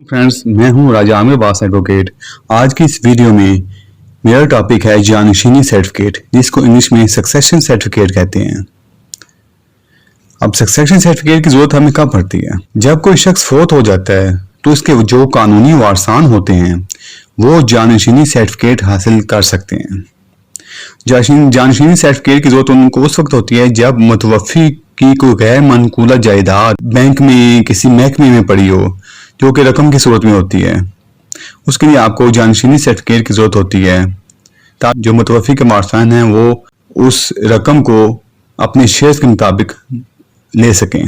Friends, मैं हूं राजा Aamir Abbas advocate. आज की इस वीडियो में मेरा टॉपिक है जानशीनी सर्टिफिकेट, जिसको इंग्लिश में सक्सेशन सर्टिफिकेट कहते हैं। अब सक्सेशन सर्टिफिकेट की जरूरत हमें कब पड़ती है? जब कोई शख्स फौत हो जाता है तो उसके जो कानूनी वारसान होते हैं वो जानशीनी सर्टिफिकेट हासिल कर सकते हैं। जानशीनी सर्टिफिकेट की जरूरत उनको उस वक्त होती है जब मुतवफ़ी की कोई गैर मनकूला जायदाद बैंक में किसी महकमे में पड़ी हो जो कि रकम की सूरत में होती है। उसके लिए आपको जानशीनी सर्टिफिकेट की जरूरत होती है ताकि जो मुतवफ़ी के वारसान हैं वो उस रकम को अपने शेयर्स के मुताबिक ले सकें।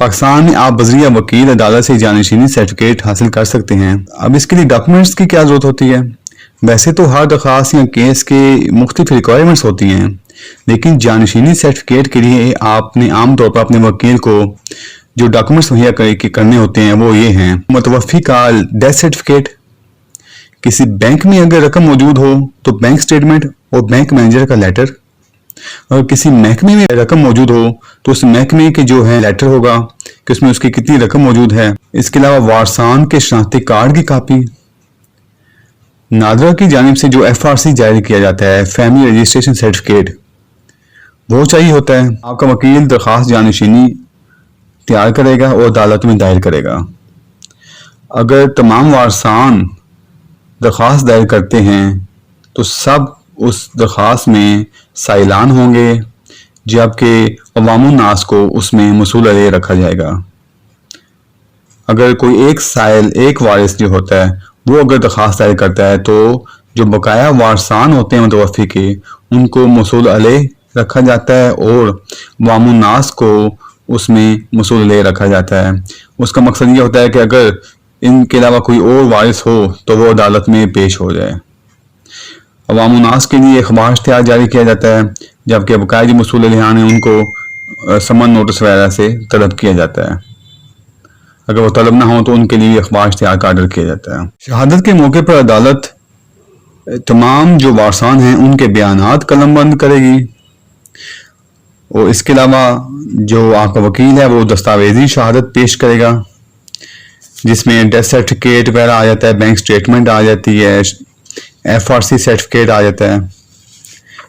पाकिस्तान में आप बजरिया वकील अदालत से जानशीनी सर्टिफिकेट हासिल कर सकते हैं। अब इसके लिए डॉक्यूमेंट्स की क्या जरूरत होती है? वैसे तो हर दरख्वास्त या केस के मुख्तलिफ रिक्वायरमेंट्स होती हैं, लेकिन जानशीनी सर्टिफिकेट के लिए आपने आमतौर पर अपने वकील को जो डॉक्यूमेंट्स मुहैया करने होते हैं वो ये हैं: मुतवफ़ी का डेथ सर्टिफिकेट, किसी बैंक में अगर रकम मौजूद हो तो बैंक स्टेटमेंट और बैंक मैनेजर का लेटर, और किसी महकमे में रकम मौजूद हो तो उस महकमे के जो है लेटर होगा कि उसमें उसकी कितनी रकम मौजूद है। इसके अलावा वारसान के शनाख्ती कार्ड की कापी, नादरा की जानिब से जो FRC जारी किया जाता है फैमिली रजिस्ट्रेशन सर्टिफिकेट, वो चाहिए होता है। आपका वकील दरख्वास्त जानशीनी तैयार करेगा और अदालत में दायर करेगा। अगर तमाम वारसान दरख्वास्त दायर करते हैं तो सब उस दरख्वास्त में साइलान होंगे, जबकि अवामुन नास को उसमें मसूल अलैह रखा जाएगा। अगर कोई एक साइल एक वारिस जो होता है वो अगर दरख्वास्त दायर करता है तो जो बकाया वारसान होते हैं मुतवफ़ी के उनको मसूल अलैह रखा जाता है और अवामुन नास को उसमें मसूल अलैह रखा जाता है। उसका मकसद ये होता है कि अगर इनके अलावा कोई और वारिस हो तो वो अदालत में पेश हो जाए। अवामुन नास के लिए अखबार इश्तिहार जारी किया जाता है, जबकि बकाया जो मसूल अलैहान है उनको समन नोटिस वगैरह से तलब किया जाता है। अगर वो तलब ना हो तो उनके लिए अखबार इश्तिहार का आर्डर किया जाता है। शहादत के मौके पर अदालत तमाम जो वारसान हैं उनके बयानात कलमबंद करेगी, और इसके अलावा जो आपका वकील है वो दस्तावेजी शहादत पेश करेगा जिसमें डेथ सर्टिफिकेट वगैरह आ जाता है, बैंक स्टेटमेंट आ जाती है, FRC सर्टिफिकेट आ जाता है।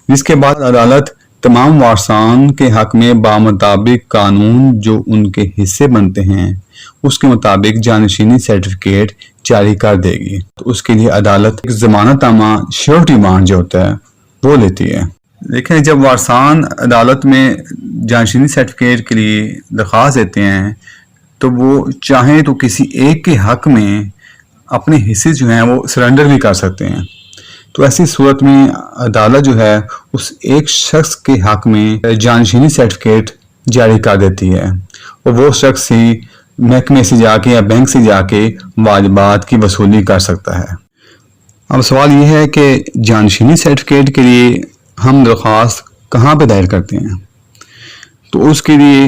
जिसके बाद अदालत तमाम वारसान के हक में बामुताबिक कानून जो उनके हिस्से बनते हैं उसके मुताबिक जानशीनी सर्टिफिकेट जारी कर देगी। तो उसके लिए अदालत एक ज़मानतनामा श्योरिटी बॉन्ड जो होता है वो लेती है। देखें, जब वारसान अदालत में जानशीनी सर्टिफिकेट के लिए दरख्वास्त देते हैं तो वो चाहें तो किसी एक के हक में अपने हिस्से जो हैं वो सरेंडर भी कर सकते हैं। तो ऐसी सूरत में अदालत जो है उस एक शख्स के हक में जानशीनी सर्टिफिकेट जारी कर देती है और वो शख्स ही महकमे से जाके या बैंक से जाके वाजिबात की वसूली कर सकता है। अब सवाल ये है कि जानशीनी सर्टिफिकेट के लिए हम दरख्वास्त कहाँ पे दायर करते हैं? तो उसके लिए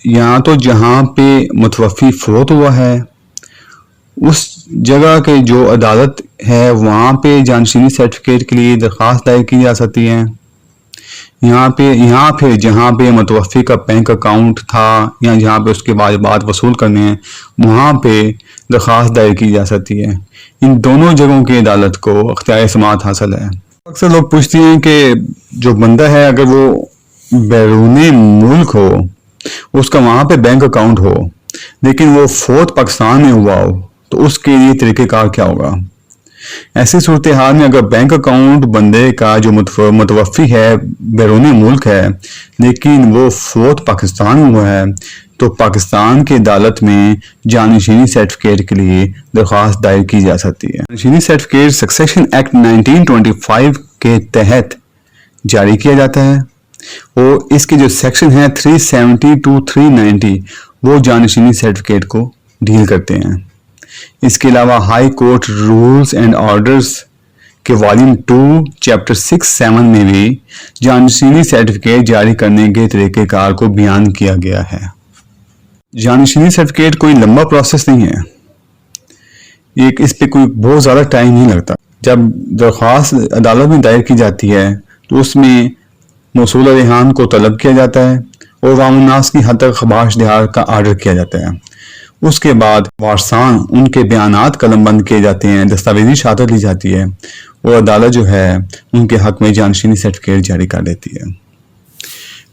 या तो जहाँ पे मुतवफ़ी फौत हुआ है उस जगह के जो अदालत है वहाँ पे जानशीनी सर्टिफिकेट के लिए दरख्वास्त दायर की जा सकती है, यहाँ फिर जहाँ पे मुतवफ़ी का बैंक अकाउंट था या जहाँ पे उसके वाजिबात वसूल करने हैं वहाँ पे दरख्वास्त दायर की जा सकती है। इन दोनों जगहों की अदालत को अख्तियार समाअत हासिल है। अक्सर लोग पूछते हैं कि जो बंदा है अगर वो बैरूने मुल्क हो, उसका वहाँ पे बैंक अकाउंट हो लेकिन वो फौत पाकिस्तान में हुआ हो तो उसके लिए तरीक़ेकार क्या होगा? ऐसी सूरत हाल में अगर बैंक अकाउंट बंदे का जो मुतवफ़ी है बैरूने मुल्क है लेकिन वो फौत पाकिस्तान में हुआ है तो पाकिस्तान की अदालत में जानशीनी सर्टिफिकेट के लिए दरख्वास्त दायर की जा सकती है। जानशीनी सर्टिफिकेट सक्सेशन एक्ट 1925 के तहत जारी किया जाता है और इसके जो सेक्शन है 370 to 390 वो जानशीनी सर्टिफिकेट को डील करते हैं। इसके अलावा high court rules and orders के वॉल्यूम 2 चैप्टर 6-7 में भी जानशीनी सर्टिफिकेट जारी करने के तरीक़ेकार को बयान किया गया है। जानशीनी सर्टिफिकेट कोई लंबा प्रोसेस नहीं है, इस पे कोई बहुत ज़्यादा टाइम नहीं लगता। जब दरख्वास्त अदालत में दायर की जाती है तो उसमें मसूल अलैहान को तलब किया जाता है और अवामुन नास की हद तक अखबार इश्तिहार का आर्डर किया जाता है اس کے بعد وارثان ان کے بیانات قلم بند کیے جاتے ہیں، دستاویزی شہادت لی جاتی ہے اور عدالت جو ہے ان کے حق میں جانشینی سرٹیفکیٹ جاری کر دیتی ہے۔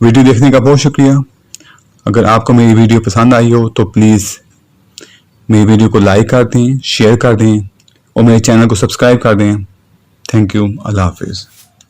ویڈیو دیکھنے کا بہت شکریہ۔ اگر آپ کو میری ویڈیو پسند آئی ہو تو پلیز میری ویڈیو کو لائک کر دیں، شیئر کر دیں اور میرے چینل کو سبسکرائب کر دیں۔ تھینک یو، اللہ حافظ۔